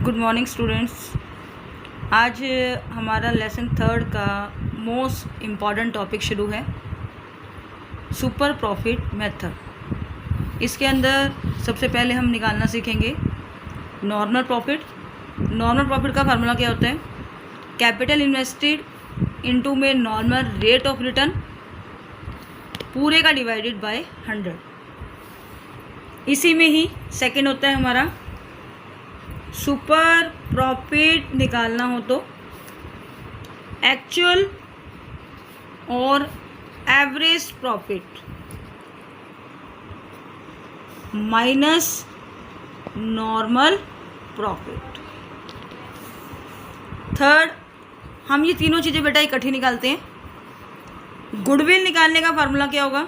Good morning students. आज हमारा lesson 3 का मोस्ट इम्पॉर्टेंट टॉपिक शुरू है, सुपर प्रॉफिट मेथड। इसके अंदर सबसे पहले हम निकालना सीखेंगे नॉर्मल प्रॉफिट। नॉर्मल प्रॉफिट का फार्मूला क्या होता है? कैपिटल इन्वेस्टेड इनटू में नॉर्मल रेट ऑफ रिटर्न पूरे का डिवाइडेड बाय 100। इसी में ही सेकंड होता है हमारा सुपर प्रॉफिट निकालना हो तो एक्चुअल और average profit minus normal profit. Third, हम ये तीनों चीज़ें बेटा इकट्ठी निकालते हैं। गुडविल निकालने का फार्मूला क्या होगा?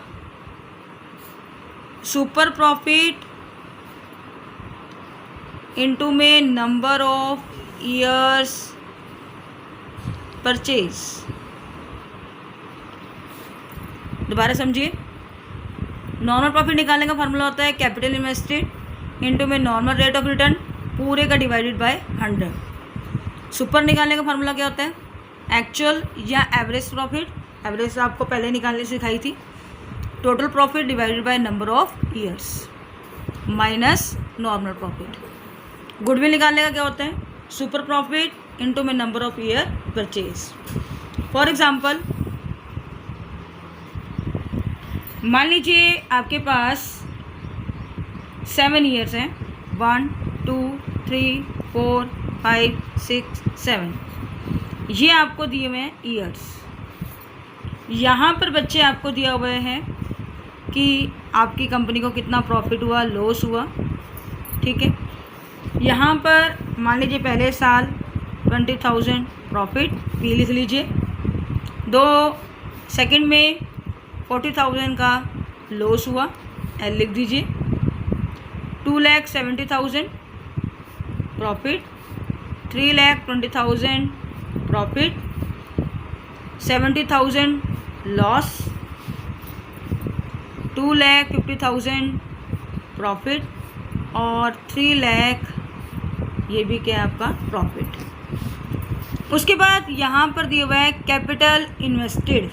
सुपर प्रॉफिट इनटू में नंबर ऑफ ईयर्स परचेज। दोबारा समझिए, नॉर्मल प्रॉफिट निकालने का फार्मूला होता है कैपिटल इन्वेस्टेड इनटू में नॉर्मल रेट ऑफ रिटर्न पूरे का डिवाइडेड बाय 100। सुपर निकालने का फार्मूला क्या होता है? एक्चुअल या एवरेज प्रॉफिट। एवरेज आपको पहले निकालनी सिखाई थी। Total profit divided by number of years minus normal profit. Goodwill निकालने का क्या होता है? सुपर प्रॉफिट इनटू में number of year purchase. For example, मान लीजिए आपके पास 7 ईयर्स हैं, 1 2 3 4 5 6 7। ये आपको दिए हुए हैं ईयर्स। यहाँ पर बच्चे आपको दिया हुआ है कि आपकी कंपनी को कितना प्रॉफिट हुआ, लॉस हुआ, ठीक है। यहाँ पर मान लीजिए पहले साल 20,000 प्रॉफिट, पी लिख लीजिए। सेकंड में 40,000 का लॉस हुआ, एल लिख दीजिए। 2,70,000 प्रॉफिट, 3,20,000 प्रॉफिट, 70,000 लॉस, 2,50,000 प्रॉफिट और 3 लाख ये भी क्या है आपका प्रॉफिट। उसके बाद यहाँ पर दिया हुआ है capital invested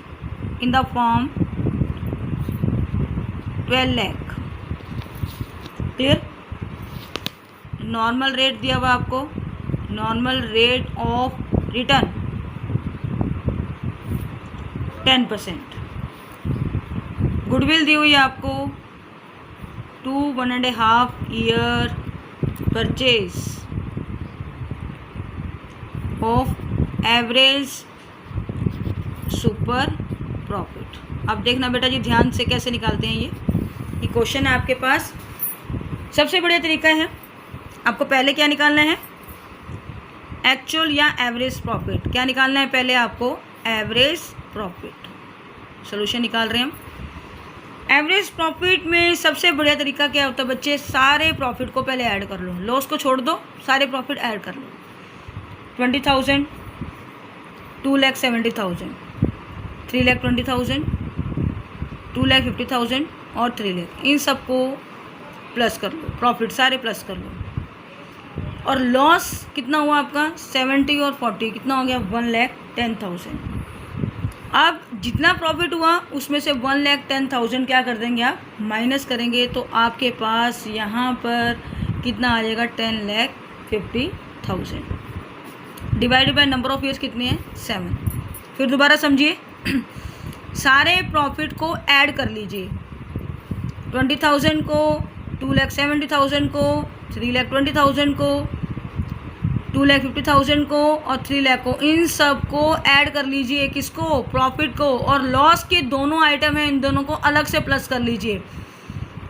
in the form 12 lakh. Clear? Normal rate दिया हुआ आपको, normal rate of return 10%। Goodwill दी हुई है आपको 1.5 year purchase of average super profit. अब देखना बेटा जी ध्यान से कैसे निकालते हैं ये क्वेश्चन है आपके पास। सबसे बढ़िया तरीका है, आपको पहले क्या निकालना है? एक्चुअल या एवरेज प्रॉफिट। क्या निकालना है पहले आपको? Average profit. सोल्यूशन निकाल रहे हैं हम। एवरेज प्रॉफिट में सबसे बढ़िया तरीका क्या होता है बच्चे? सारे प्रॉफिट को पहले ऐड कर लो, लॉस को छोड़ दो, सारे प्रॉफिट ऐड कर लो। 20,000, 2,70,000, 3,20,000, 2,50,000 और 3 लाख, इन सबको प्लस कर लो, प्रॉफिट सारे प्लस कर लो। और लॉस कितना हुआ आपका? 70 और 40 कितना हो गया? 1,10,000। अब जितना प्रॉफिट हुआ उसमें से 1,10,000 क्या कर देंगे आप? माइनस करेंगे, तो आपके पास यहाँ पर कितना आ जाएगा? 10,50,000 divided by number of years कितने हैं? 7। फिर दोबारा समझिए, सारे प्रॉफिट को ऐड कर लीजिए। 20,000 को, 2,70,000 को, 3,20,000 को, 2,50,000 को और 3 लाख को, इन सब को ऐड कर लीजिए। किसको? प्रॉफिट को। और लॉस के दोनों आइटम हैं, इन दोनों को अलग से प्लस कर लीजिए।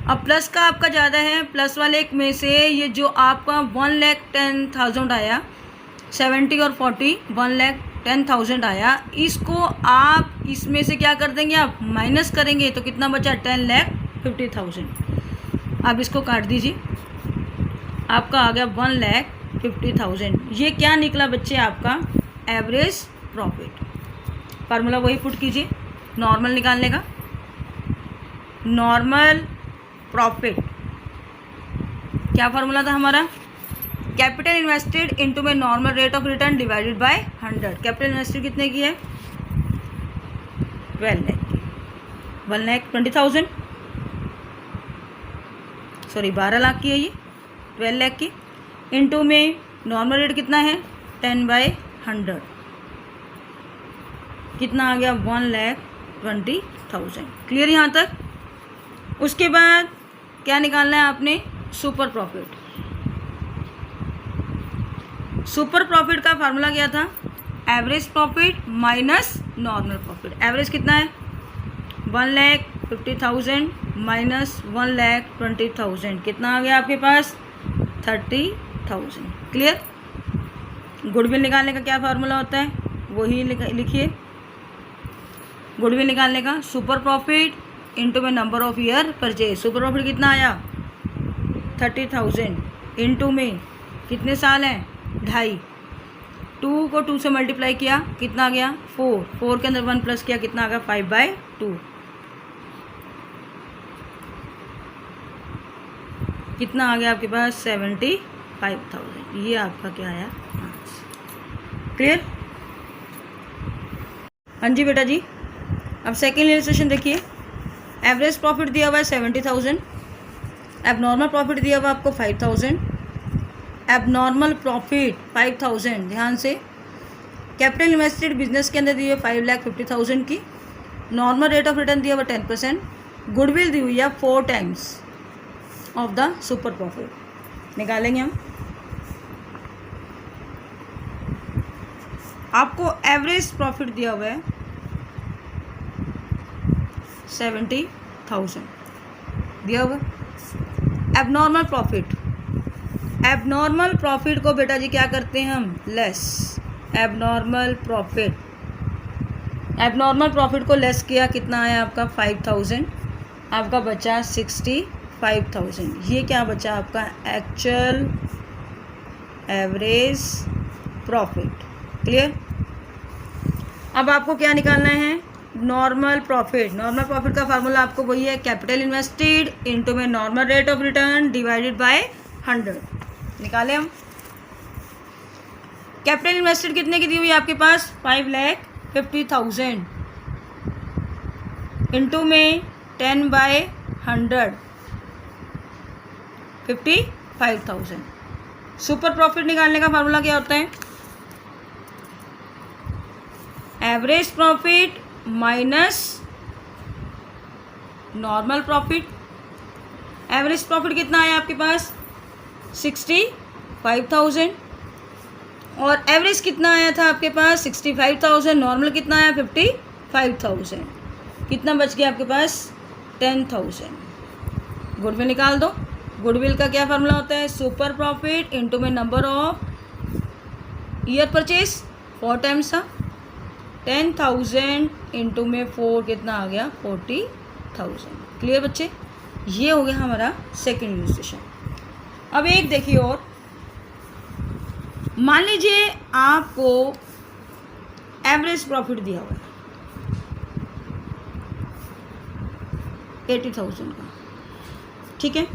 अब प्लस का आपका ज़्यादा है, प्लस वाले एक में से ये जो आपका 1,10,000 आया, 70 और 40, 1,10,000 आया, इसको आप इसमें से क्या कर देंगे? आप माइनस करेंगे, तो कितना बचा? 10,50,000। आप इसको काट दीजिए, आपका आ गया 1,50,000। ये क्या निकला बच्चे? आपका एवरेज प्रॉफिट। फार्मूला वही पुट कीजिए नॉर्मल निकालने का। नॉर्मल प्रॉफिट क्या फार्मूला था हमारा? कैपिटल इन्वेस्टेड इंटू में normal rate of return divided by 100। Capital invested कितने की है? 12 लाख की, 1,20,000, सॉरी 12 लाख की है ये, 12 लाख की, इंटू में नॉर्मल रेट कितना है 10/100, कितना आ गया 1,20,000। क्लियर यहाँ तक? उसके बाद क्या निकालना है आपने? Super profit. सुपर प्रॉफिट का फार्मूला क्या था? Average profit minus normal profit. Average कितना है? 1,50,000 माइनस 1,20,000, कितना आ गया आपके पास? 30,000। क्लियर? गुडविल निकालने का क्या फार्मूला होता है वही लिखिए। गुडविल निकालने का सुपर प्रॉफिट इंटू में number of year purchase. Super profit कितना आया? 30,000 इंटू में कितने साल हैं? 2.5। 2 को 2 से मल्टीप्लाई किया, कितना आ गया? 4। 4 के अंदर 1 प्लस किया, कितना आ गया? 5/2। कितना आ गया आपके पास? 75,000। ये आपका क्या आया? क्लियर? हाँ जी बेटा जी। अब सेकेंड इलस्ट्रेशन देखिए। एवरेज प्रॉफिट दिया हुआ है 70,000, एबनॉर्मल प्रॉफिट दिया हुआ आपको 5,000, एबनॉर्मल प्रॉफिट 5,000, ध्यान से। कैपिटल इन्वेस्टेड बिजनेस के अंदर दी हुई 5,50,000 की, नॉर्मल रेट ऑफ रिटर्न दिया हुआ 10%, गुडविल दी हुई है 4 times of the super profit. निकालेंगे हम। आपको एवरेज प्रॉफिट दिया हुआ है 70,000 दिया हुआ। एबनॉर्मल प्रॉफिट, एबनॉर्मल प्रॉफिट को बेटा जी क्या करते हैं हम? Less. Abnormal profit, abnormal profit को लेस किया, कितना आया आपका? 5,000। आपका बचा 65,000। ये क्या बचा आपका? Actual average profit. क्लियर? अब आपको क्या निकालना है? Normal profit. नॉर्मल प्रॉफिट का फार्मूला आपको वही है, कैपिटल इन्वेस्टेड इंटू में normal rate of return divided by 100। निकालें हम। कैपिटल इन्वेस्टेड कितने की दी हुई है आपके पास? 5,50,000 इंटू में 10/100, 55,000। सुपर प्रॉफिट निकालने का फार्मूला क्या होता है? Average profit minus normal profit. Average profit कितना आया आपके पास? 65,000। और एवरेज कितना आया था आपके पास? 65,000। नॉर्मल कितना आया? 55,000। कितना बच गया आपके पास? 10,000। गुडविल निकाल दो। गुडविल का क्या फार्मूला होता है? सुपर प्रॉफिट इंटू में number of year purchase, 4 times था। 10,000 इंटू में 4 कितना आ गया? 40,000। क्लियर बच्चे? ये हो गया हमारा सेकेंड इलस्ट्रेशन। अब एक देखिए और, मान लीजिए आपको एवरेज प्रॉफिट दिया हुआ है 80,000 का, ठीक है।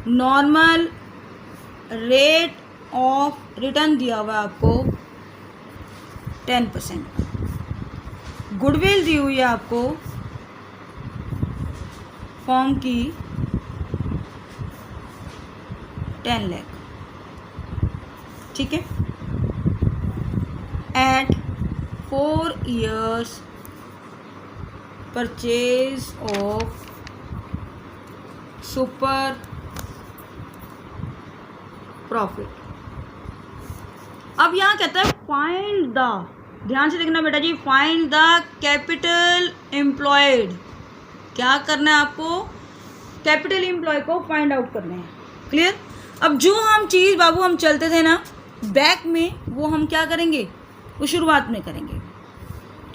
नॉर्मल रेट ऑफ रिटर्न दिया हुआ है आपको 10%। गुडविल दी हुई है आपको फॉर्म की 10 लाख, ठीक है। At 4 years purchase of super profit. अब यहाँ कहता है फाइंड द, ध्यान से देखना बेटा जी, फाइंड द कैपिटल एम्प्लॉयड। क्या करना है आपको? कैपिटल एम्प्लॉय को फाइंड आउट करना है। क्लियर? अब जो हम चीज़ बाबू हम चलते थे ना बैक में, वो हम क्या करेंगे? वो शुरुआत में करेंगे।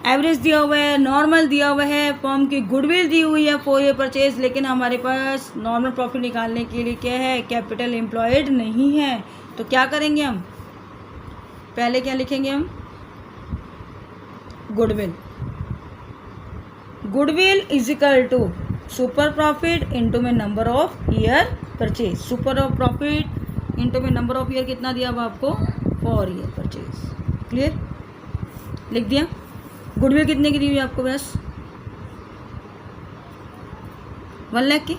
एवरेज दिया हुआ है, नॉर्मल दिया हुआ है, फर्म की गुडविल दी हुई है 4 year परचेज, लेकिन हमारे पास नॉर्मल प्रॉफिट निकालने के लिए क्या है? कैपिटल एम्प्लॉयड नहीं है। तो क्या करेंगे हम? पहले क्या लिखेंगे हम? Goodwill. Goodwill is equal to super profit into में number of year purchase. Super profit into में नंबर ऑफ ईयर कितना दिया हुआ आपको 4 ईयर परचेज। क्लियर, लिख दिया। गुडविल कितने की दी हुई आपको, बस 1 लाख की,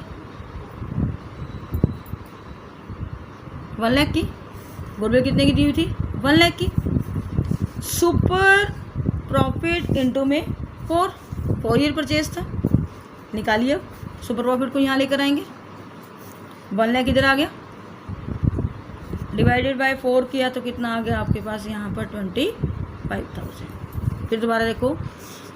1 लाख की गुडविल कितने की दी हुई थी, 1 लाख की। सुपर प्रॉफिट इंटू में 4 ईयर परचेज था, निकालिए। अब सुपर प्रॉफिट को यहाँ लेकर आएंगे, 1 लाख इधर आ गया, डिवाइडेड बाय 4 किया तो कितना आ गया आपके पास यहाँ पर 25,000। फिर दोबारा देखो,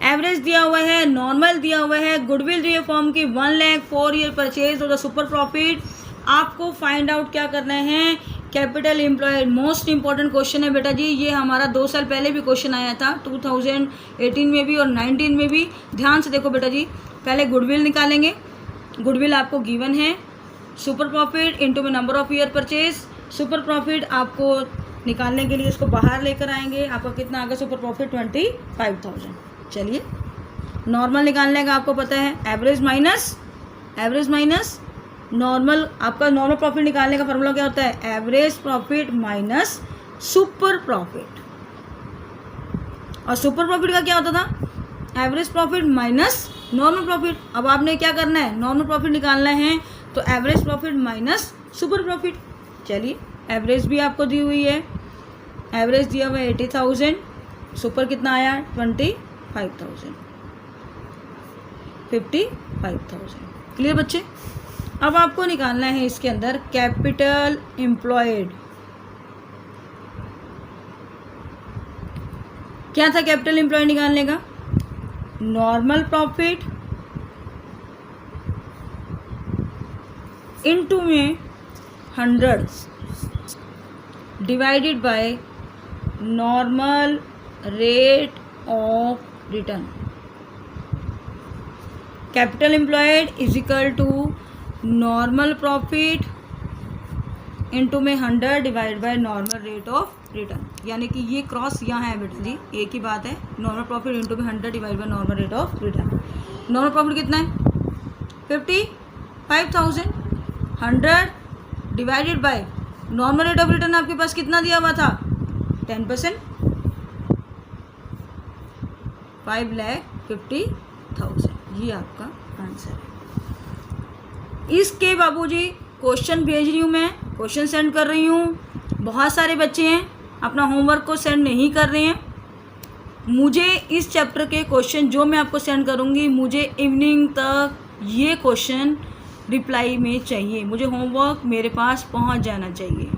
एवरेज दिया हुआ है, नॉर्मल दिया हुआ है, गुडविल दी है फॉर्म की 1 लाख, 4 ईयर परचेज और द सुपर प्रॉफिट। आपको फाइंड आउट क्या करना है, capital employed. Most important question है बेटा जी, ये हमारा 2 साल पहले भी क्वेश्चन आया था, 2018 में भी और 19 में भी। ध्यान से देखो बेटा जी, पहले गुडविल निकालेंगे, गुडविल आपको गिवन है, सुपर प्रॉफिट इंटू में number of year purchase. Super profit आपको निकालने के लिए इसको बाहर लेकर आएंगे, आपका कितना आ गया सुपर प्रॉफिट 25,000। चलिए, नॉर्मल निकालने का आपको पता है, एवरेज माइनस नॉर्मल। आपका नॉर्मल प्रॉफिट निकालने का फॉर्मूला क्या होता है, average profit minus super profit. और सुपर प्रॉफिट का क्या होता था, average profit minus normal profit. अब आपने क्या करना है, नॉर्मल प्रॉफिट निकालना है तो average profit minus super profit. चलिए, एवरेज भी आपको दी हुई है, एवरेज दिया हुआ है 80,000, सुपर कितना आया 25,000, 55,000। क्लियर बच्चे। अब आपको निकालना है इसके अंदर कैपिटल एम्प्लॉयड। क्या था कैपिटल एम्प्लॉयड निकालने का, नॉर्मल प्रॉफिट इनटू में 100 divided by normal rate of return. Capital employed is equal to normal profit into में 100 divide by normal rate of return. यानी कि ये क्रॉस यहाँ है बेटा जी, एक ही बात है, नॉर्मल प्रॉफिट इनटू में 100 divide by normal rate of return. Normal profit कितना है 55,000, 100 divided by normal rate of return आपके पास कितना दिया हुआ था 10%, 5,50,000। ये आपका आंसर है। इसके बाबूजी क्वेश्चन भेज रही हूँ मैं, क्वेश्चन सेंड कर रही हूँ। बहुत सारे बच्चे हैं अपना होमवर्क को सेंड नहीं कर रहे हैं। मुझे इस चैप्टर के क्वेश्चन जो मैं आपको सेंड करूँगी, मुझे इवनिंग तक ये क्वेश्चन रिप्लाई में चाहिए, मुझे होमवर्क मेरे पास पहुँच जाना चाहिए।